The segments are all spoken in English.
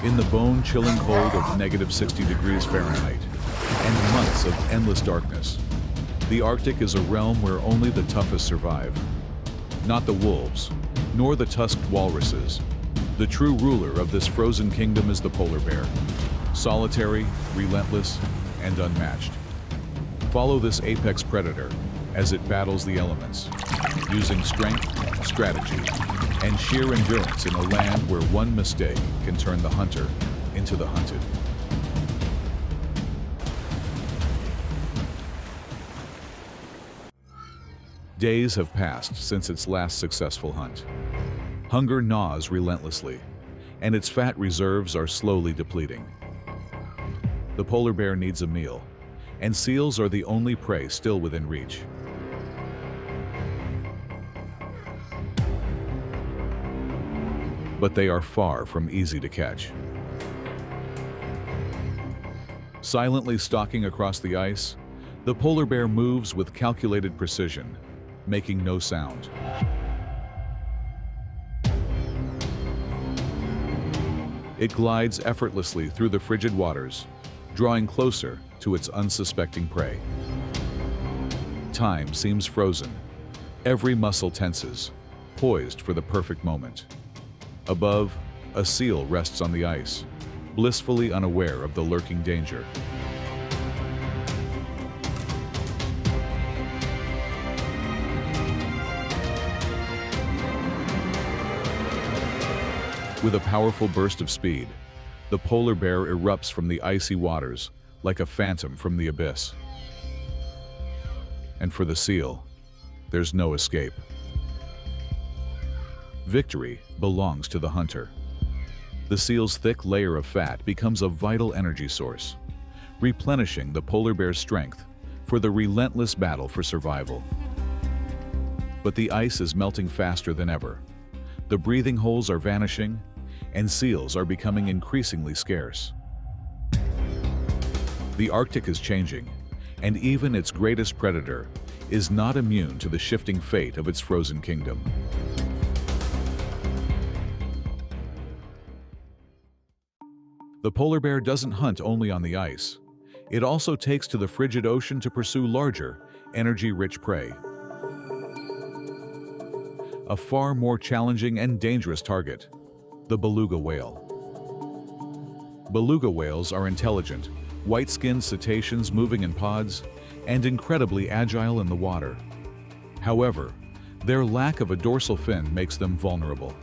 In the bone-chilling cold of -60 degrees Fahrenheit and months of endless darkness, the Arctic is a realm where only the toughest survive. Not the wolves, nor the tusked walruses. The true ruler of this frozen kingdom is the polar bear. Solitary, relentless, and unmatched. Follow this apex predator as it battles the elements, using strength, strategy, and sheer endurance in a land where one mistake can turn the hunter into the hunted. Days have passed since its last successful hunt. Hunger gnaws relentlessly, and its fat reserves are slowly depleting. The polar bear needs a meal, and seals are the only prey still within reach. But they are far from easy to catch. Silently stalking across the ice, the polar bear moves with calculated precision, making no sound. It glides effortlessly through the frigid waters, drawing closer to its unsuspecting prey. Time seems frozen. Every muscle tenses, poised for the perfect moment. Above, a seal rests on the ice, blissfully unaware of the lurking danger. With a powerful burst of speed, the polar bear erupts from the icy waters like a phantom from the abyss. And for the seal, there's no escape. Victory belongs to the hunter. The seal's thick layer of fat becomes a vital energy source, replenishing the polar bear's strength for the relentless battle for survival. But the ice is melting faster than ever. The breathing holes are vanishing, and seals are becoming increasingly scarce. The Arctic is changing, and even its greatest predator is not immune to the shifting fate of its frozen kingdom. The polar bear doesn't hunt only on the ice. It also takes to the frigid ocean to pursue larger, energy-rich prey. A far more challenging and dangerous target, the beluga whale. Beluga whales are intelligent, white-skinned cetaceans moving in pods, and incredibly agile in the water. However, their lack of a dorsal fin makes them vulnerable,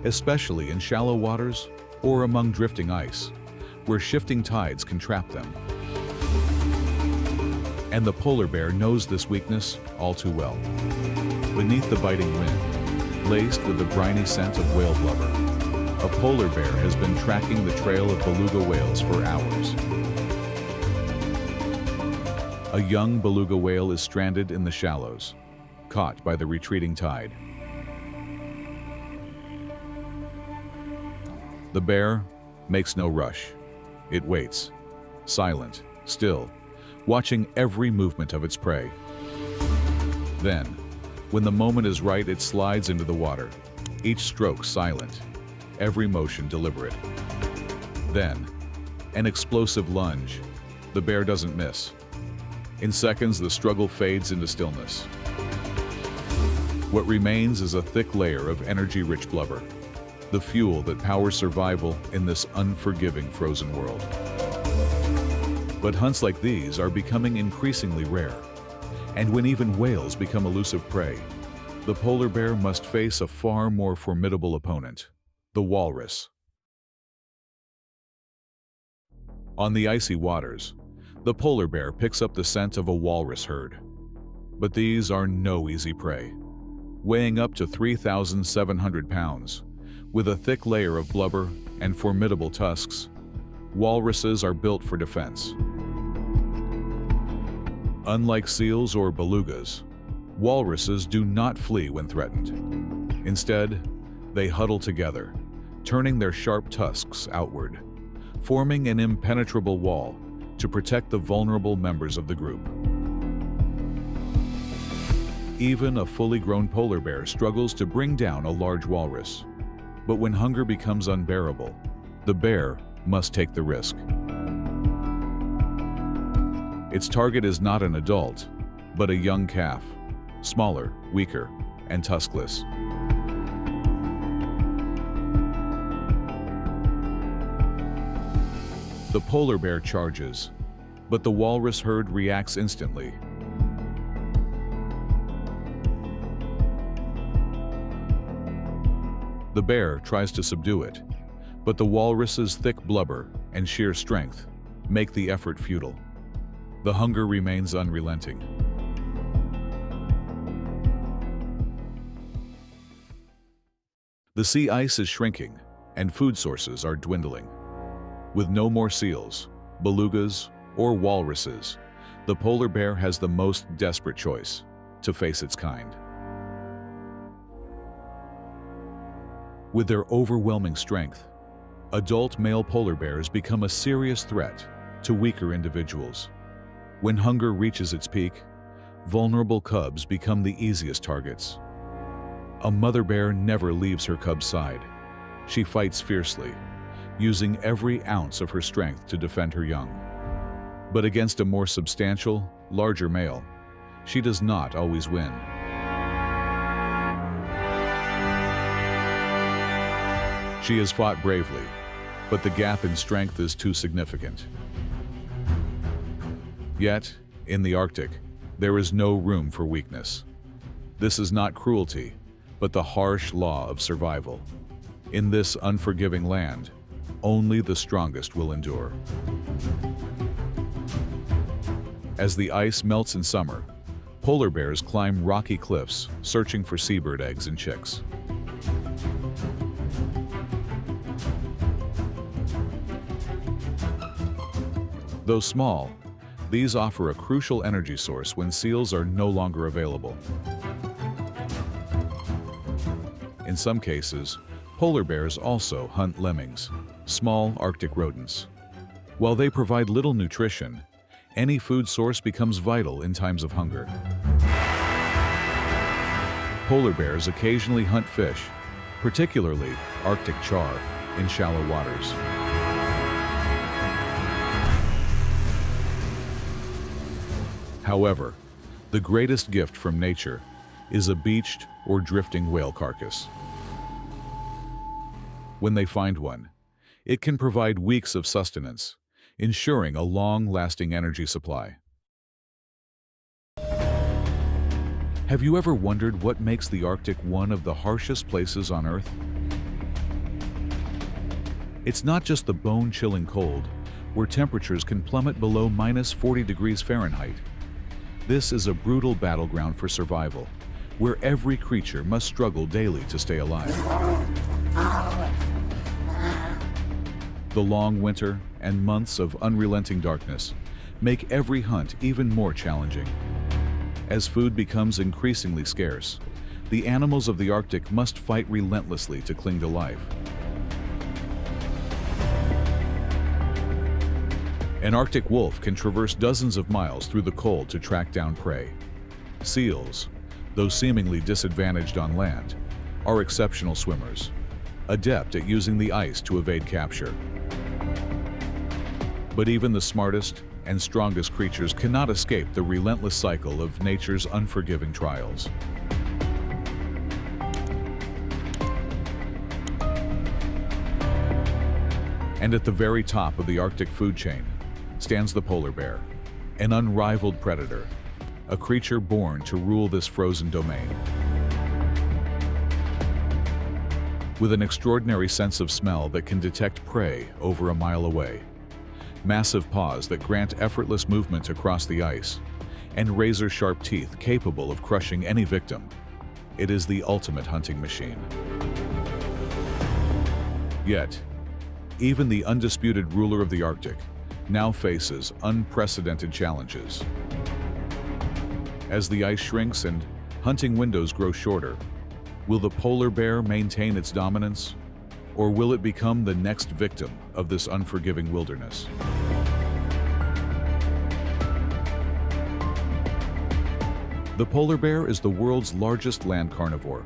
especially in shallow waters or among drifting ice, where shifting tides can trap them. And the polar bear knows this weakness all too well. Beneath the biting wind, laced with the briny scent of whale blubber, a polar bear has been tracking the trail of beluga whales for hours. A young beluga whale is stranded in the shallows, caught by the retreating tide. The bear makes no rush. It waits, silent, still, watching every movement of its prey. Then, when the moment is right, it slides into the water, each stroke silent, every motion deliberate. Then, an explosive lunge. The bear doesn't miss. In seconds, the struggle fades into stillness. What remains is a thick layer of energy-rich blubber, the fuel that powers survival in this unforgiving frozen world. But hunts like these are becoming increasingly rare, and when even whales become elusive prey, the polar bear must face a far more formidable opponent, the walrus. On the icy waters, the polar bear picks up the scent of a walrus herd. But these are no easy prey. Weighing up to 3,700 pounds, with a thick layer of blubber and formidable tusks, walruses are built for defense. Unlike seals or belugas, walruses do not flee when threatened. Instead, they huddle together, turning their sharp tusks outward, forming an impenetrable wall to protect the vulnerable members of the group. Even a fully grown polar bear struggles to bring down a large walrus. But when hunger becomes unbearable, the bear must take the risk. Its target is not an adult, but a young calf, smaller, weaker, and tuskless. The polar bear charges, but the walrus herd reacts instantly. The bear tries to subdue it, but the walrus's thick blubber and sheer strength make the effort futile. The hunger remains unrelenting. The sea ice is shrinking, and food sources are dwindling. With no more seals, belugas, or walruses, the polar bear has the most desperate choice: to face its kind. With their overwhelming strength, adult male polar bears become a serious threat to weaker individuals. When hunger reaches its peak, vulnerable cubs become the easiest targets. A mother bear never leaves her cub's side. She fights fiercely, using every ounce of her strength to defend her young. But against a more substantial, larger male, she does not always win. She has fought bravely, but the gap in strength is too significant. Yet, in the Arctic, there is no room for weakness. This is not cruelty, but the harsh law of survival. In this unforgiving land, only the strongest will endure. As the ice melts in summer, polar bears climb rocky cliffs, searching for seabird eggs and chicks. Though small, these offer a crucial energy source when seals are no longer available. In some cases, polar bears also hunt lemmings, small Arctic rodents. While they provide little nutrition, any food source becomes vital in times of hunger. Polar bears occasionally hunt fish, particularly Arctic char, in shallow waters. However, the greatest gift from nature is a beached or drifting whale carcass. When they find one, it can provide weeks of sustenance, ensuring a long-lasting energy supply. Have you ever wondered what makes the Arctic one of the harshest places on Earth? It's not just the bone-chilling cold, where temperatures can plummet below -40 degrees Fahrenheit. This is a brutal battleground for survival, where every creature must struggle daily to stay alive. The long winter and months of unrelenting darkness make every hunt even more challenging. As food becomes increasingly scarce, the animals of the Arctic must fight relentlessly to cling to life. An Arctic wolf can traverse dozens of miles through the cold to track down prey. Seals, though seemingly disadvantaged on land, are exceptional swimmers, adept at using the ice to evade capture. But even the smartest and strongest creatures cannot escape the relentless cycle of nature's unforgiving trials. And at the very top of the Arctic food chain stands the polar bear, an unrivaled predator, a creature born to rule this frozen domain. With an extraordinary sense of smell that can detect prey over a mile away, massive paws that grant effortless movement across the ice, and razor-sharp teeth capable of crushing any victim, it is the ultimate hunting machine. Yet, even the undisputed ruler of the Arctic now faces unprecedented challenges. As the ice shrinks and hunting windows grow shorter, will the polar bear maintain its dominance, or will it become the next victim of this unforgiving wilderness? The polar bear is the world's largest land carnivore,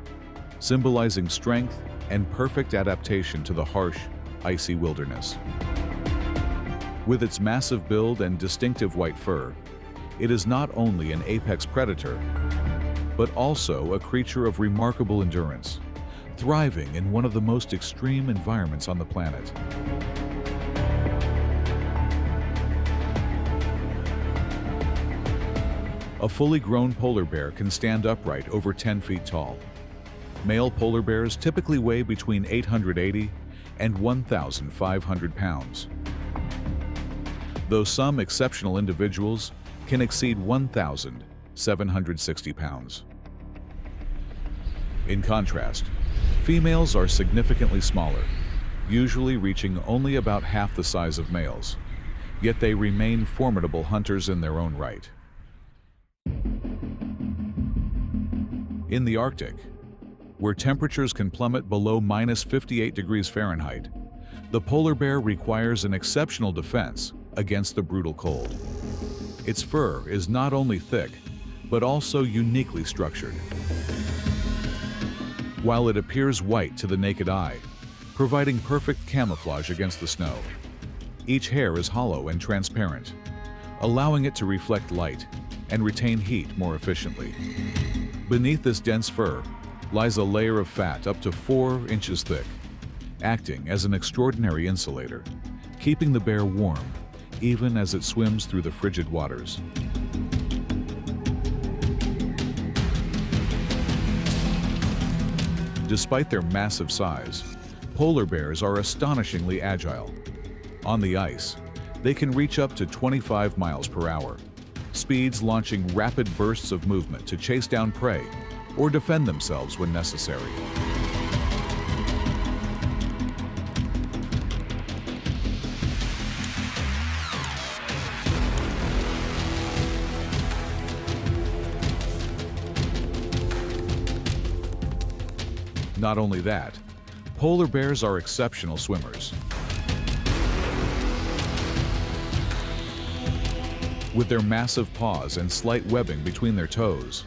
symbolizing strength and perfect adaptation to the harsh, icy wilderness. With its massive build and distinctive white fur, it is not only an apex predator, but also a creature of remarkable endurance, thriving in one of the most extreme environments on the planet. A fully grown polar bear can stand upright over 10 feet tall. Male polar bears typically weigh between 880 and 1,500 pounds, though some exceptional individuals can exceed 1,760 pounds. In contrast, females are significantly smaller, usually reaching only about half the size of males, yet they remain formidable hunters in their own right. In the Arctic, where temperatures can plummet below -58 degrees Fahrenheit, the polar bear requires an exceptional defense against the brutal cold. Its fur is not only thick, but also uniquely structured. While it appears white to the naked eye, providing perfect camouflage against the snow, each hair is hollow and transparent, allowing it to reflect light and retain heat more efficiently. Beneath this dense fur lies a layer of fat up to 4 inches thick, acting as an extraordinary insulator, keeping the bear warm even as it swims through the frigid waters. Despite their massive size, polar bears are astonishingly agile. On the ice, they can reach up to 25 miles per hour, speeds launching rapid bursts of movement to chase down prey or defend themselves when necessary. Not only that, polar bears are exceptional swimmers. With their massive paws and slight webbing between their toes,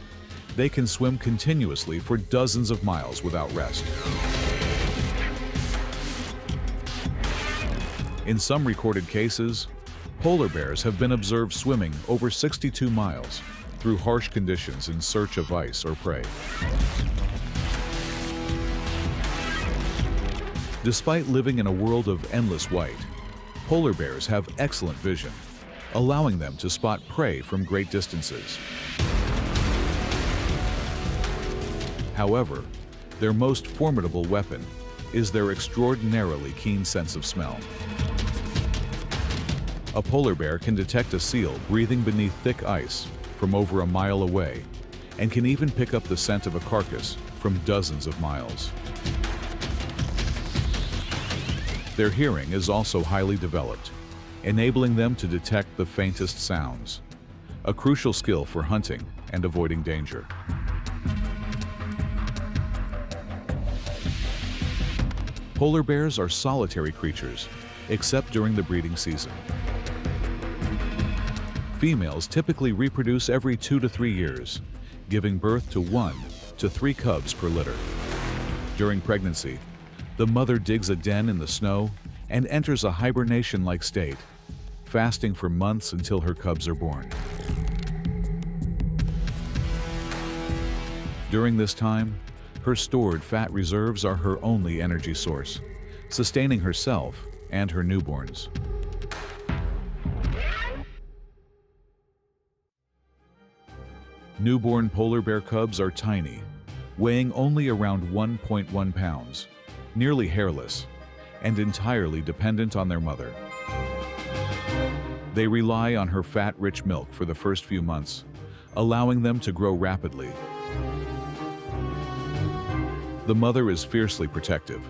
they can swim continuously for dozens of miles without rest. In some recorded cases, polar bears have been observed swimming over 62 miles through harsh conditions in search of ice or prey. Despite living in a world of endless white, polar bears have excellent vision, allowing them to spot prey from great distances. However, their most formidable weapon is their extraordinarily keen sense of smell. A polar bear can detect a seal breathing beneath thick ice from over a mile away and can even pick up the scent of a carcass from dozens of miles. Their hearing is also highly developed, enabling them to detect the faintest sounds, a crucial skill for hunting and avoiding danger. Polar bears are solitary creatures, except during the breeding season. Females typically reproduce every 2 to 3 years, giving birth to 1 to 3 cubs per litter. During pregnancy, the mother digs a den in the snow and enters a hibernation-like state, fasting for months until her cubs are born. During this time, her stored fat reserves are her only energy source, sustaining herself and her newborns. Newborn polar bear cubs are tiny, weighing only around 1.1 pounds, nearly hairless, and entirely dependent on their mother. They rely on her fat-rich milk for the first few months, allowing them to grow rapidly. The mother is fiercely protective,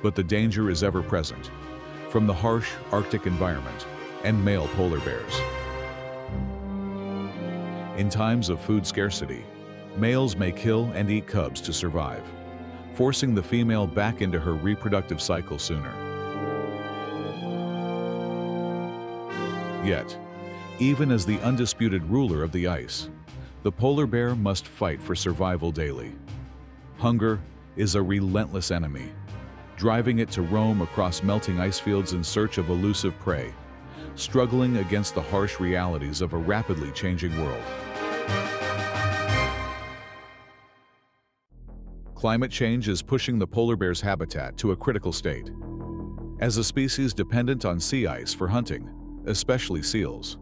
but the danger is ever present, from the harsh Arctic environment and male polar bears. In times of food scarcity, males may kill and eat cubs to survive, forcing the female back into her reproductive cycle sooner. Yet, even as the undisputed ruler of the ice, the polar bear must fight for survival daily. Hunger is a relentless enemy, driving it to roam across melting ice fields in search of elusive prey, struggling against the harsh realities of a rapidly changing world. Climate change is pushing the polar bear's habitat to a critical state. As a species dependent on sea ice for hunting, especially seals,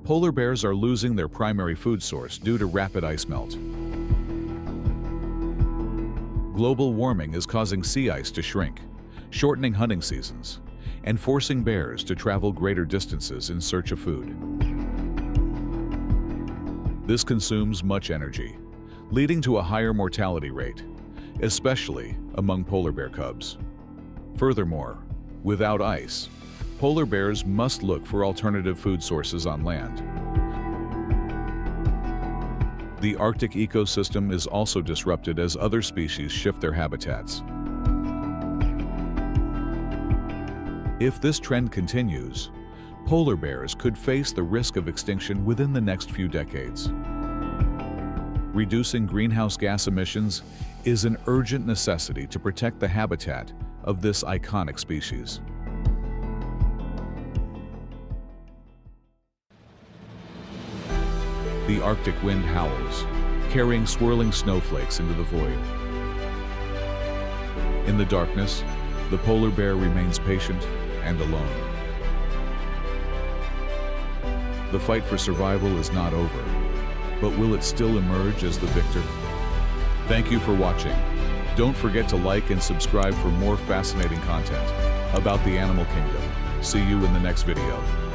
polar bears are losing their primary food source due to rapid ice melt. Global warming is causing sea ice to shrink, shortening hunting seasons, and forcing bears to travel greater distances in search of food. This consumes much energy, leading to a higher mortality rate, especially among polar bear cubs. Furthermore, without ice, polar bears must look for alternative food sources on land. The Arctic ecosystem is also disrupted as other species shift their habitats. If this trend continues, polar bears could face the risk of extinction within the next few decades. Reducing greenhouse gas emissions is an urgent necessity to protect the habitat of this iconic species. The Arctic wind howls, carrying swirling snowflakes into the void. In the darkness, the polar bear remains patient and alone. The fight for survival is not over, but will it still emerge as the victor? Thank you for watching. Don't forget to like and subscribe for more fascinating content about the animal kingdom. See you in the next video.